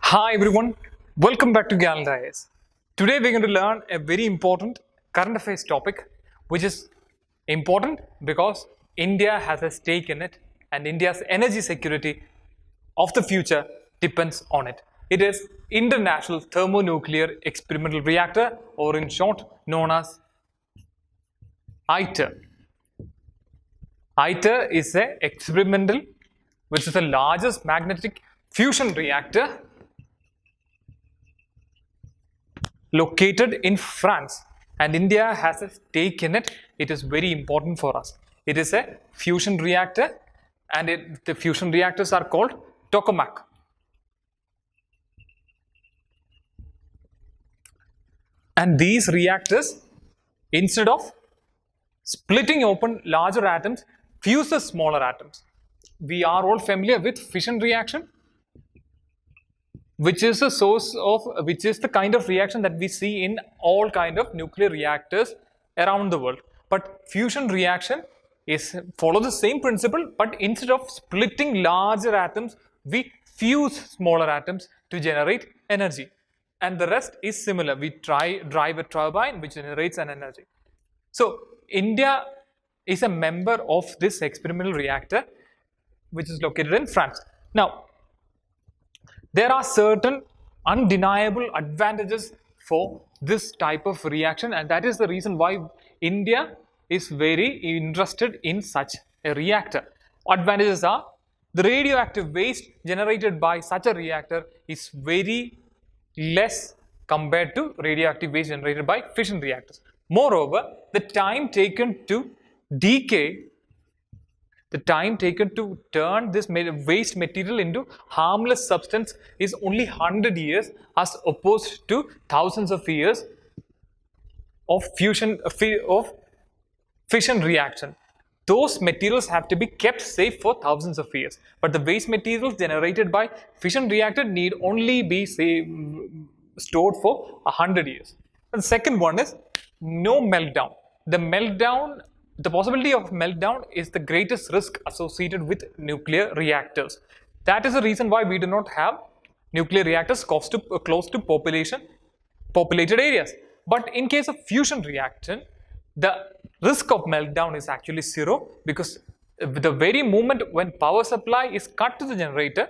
Hi everyone, welcome back to Gallant IAS. Today we're going to learn a very important current affairs topic, which is important because India has a stake in it and India's energy security of the future depends on it. It is International Thermonuclear Experimental Reactor, or in short known as ITER. ITER is a experimental, which is the largest magnetic fusion reactor located in France, and India has a stake in it. It is very important for us. It is a fusion reactor, and the fusion reactors are called tokamak. And these reactors, instead of splitting open larger atoms, fuses smaller atoms. We are all familiar with fission reaction, which is the kind of reaction that we see in all kind of nuclear reactors around the world. But fusion reaction follows the same principle, but instead of splitting larger atoms, we fuse smaller atoms to generate energy. And the rest is similar. We drive a turbine which generates an energy. So India is a member of this experimental reactor, which is located in France. Now, there are certain undeniable advantages for this type of reaction, and that is the reason why India is very interested in such a reactor. Advantages are: the radioactive waste generated by such a reactor is very less compared to radioactive waste generated by fission reactors. Moreover, the time taken to decay, the time taken to turn this waste material into harmless substance is only 100 years, as opposed to thousands of years of fission reaction. Those materials have to be kept safe for thousands of years, but the waste materials generated by fission reactor need only be stored for 100 years. And the second one is no meltdown. The possibility of meltdown is the greatest risk associated with nuclear reactors. That is the reason why we do not have nuclear reactors close to populated areas. But in case of fusion reaction, the risk of meltdown is actually zero, because the very moment when power supply is cut to the generator,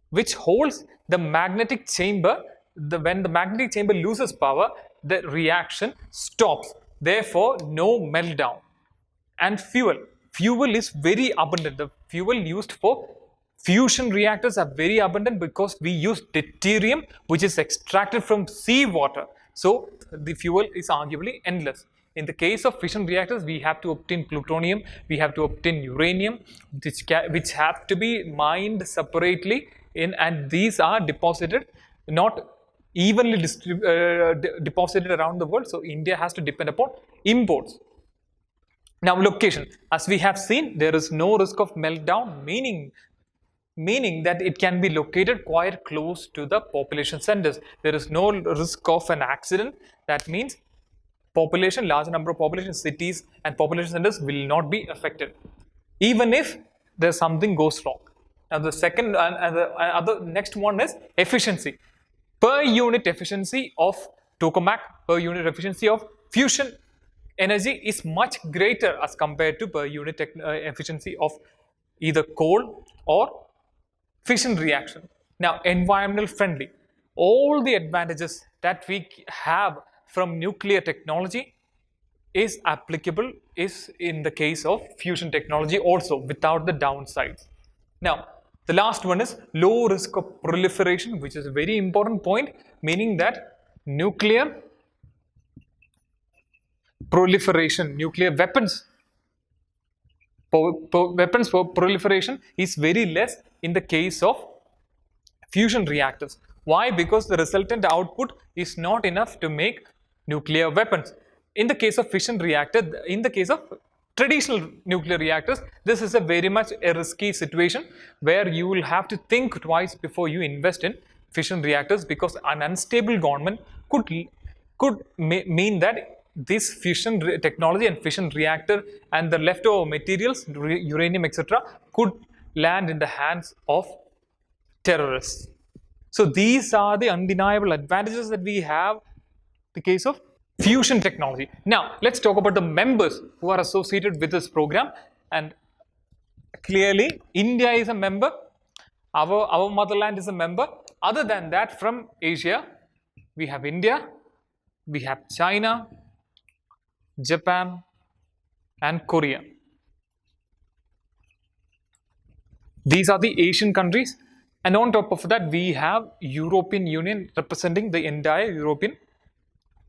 which holds the magnetic chamber, when the magnetic chamber loses power, the reaction stops. Therefore, no meltdown. And fuel is very abundant. The fuel used for fusion reactors are very abundant because we use deuterium, which is extracted from seawater. So the fuel is arguably endless. In the case of fission reactors, we have to obtain plutonium, we have to obtain uranium, which have to be mined separately, and these are deposited, not evenly deposited around the world. So India has to depend upon imports. Now, location. As we have seen, there is no risk of meltdown, meaning that it can be located quite close to the population centers. There is no risk of an accident. That means large number of population cities and population centers will not be affected, even if there's something goes wrong. Now, the second next one is efficiency. Per unit efficiency of tokamak, per unit efficiency of fusion energy is much greater as compared to per unit efficiency of either coal or fission reaction. Now, environmental friendly. All the advantages that we have from nuclear technology is applicable in the case of fusion technology also, without the downsides. Now, the last one is low risk of proliferation, which is a very important point, meaning that nuclear proliferation, nuclear weapons for proliferation is very less in the case of fusion reactors. Why? Because the resultant output is not enough to make nuclear weapons. In the case of fission reactor, in the case of traditional nuclear reactors, this is a very much a risky situation where you will have to think twice before you invest in fission reactors, because an unstable government could mean that this fusion technology and fission reactor and the leftover materials, uranium, etc., could land in the hands of terrorists. So these are the undeniable advantages that we have in the case of fusion technology. Now let's talk about the members who are associated with this program. And clearly India is a member, our motherland is a member. Other than that, from Asia, we have India, we have China, Japan, and Korea. These are the Asian countries, and on top of that, we have European Union representing the entire European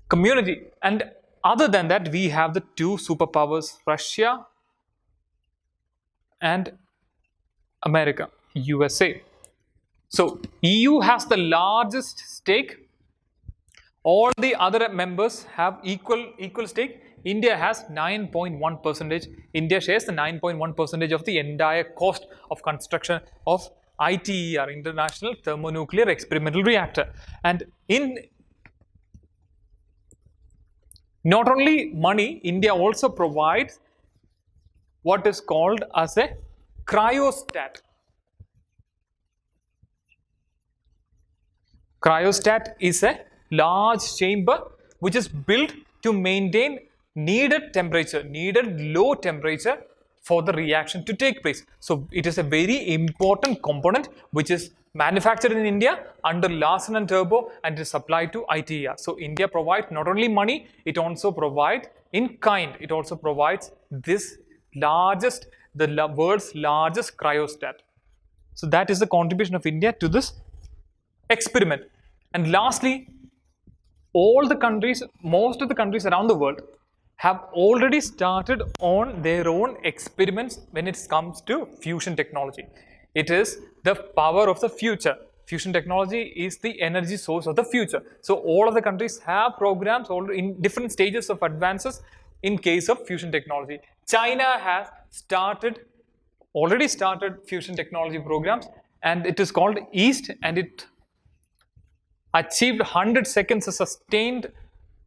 community. And other than that, we have the two superpowers, Russia and America, USA. So EU has the largest stake. All the other members have equal stake. India has 9.1 percentage. India shares the 9.1 percentage of the entire cost of construction of ITER, International Thermonuclear Experimental Reactor. And in not only money, India also provides what is called as a cryostat. Cryostat is a large chamber which is built to maintain needed temperature, needed low temperature for the reaction to take place. So it is a very important component which is manufactured in India under Larsen and Toubro and is supplied to ITER. So India provides not only money, it also provides in kind. It also provides this largest, the world's largest cryostat. So that is the contribution of India to this experiment. And lastly, all the countries, most of the countries around the world have already started on their own experiments when it comes to fusion technology. It is the power of the future. Fusion technology is the energy source of the future. So all of the countries have programs in different stages of advances in case of fusion technology. China has already started fusion technology programs, and it is called EAST, and it achieved 100 seconds of sustained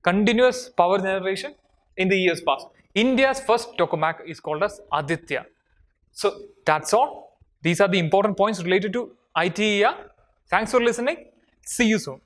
continuous power generation in the years past. India's first tokamak is called as Aditya. So that's all. These are the important points related to ITER. Thanks for listening. See you soon.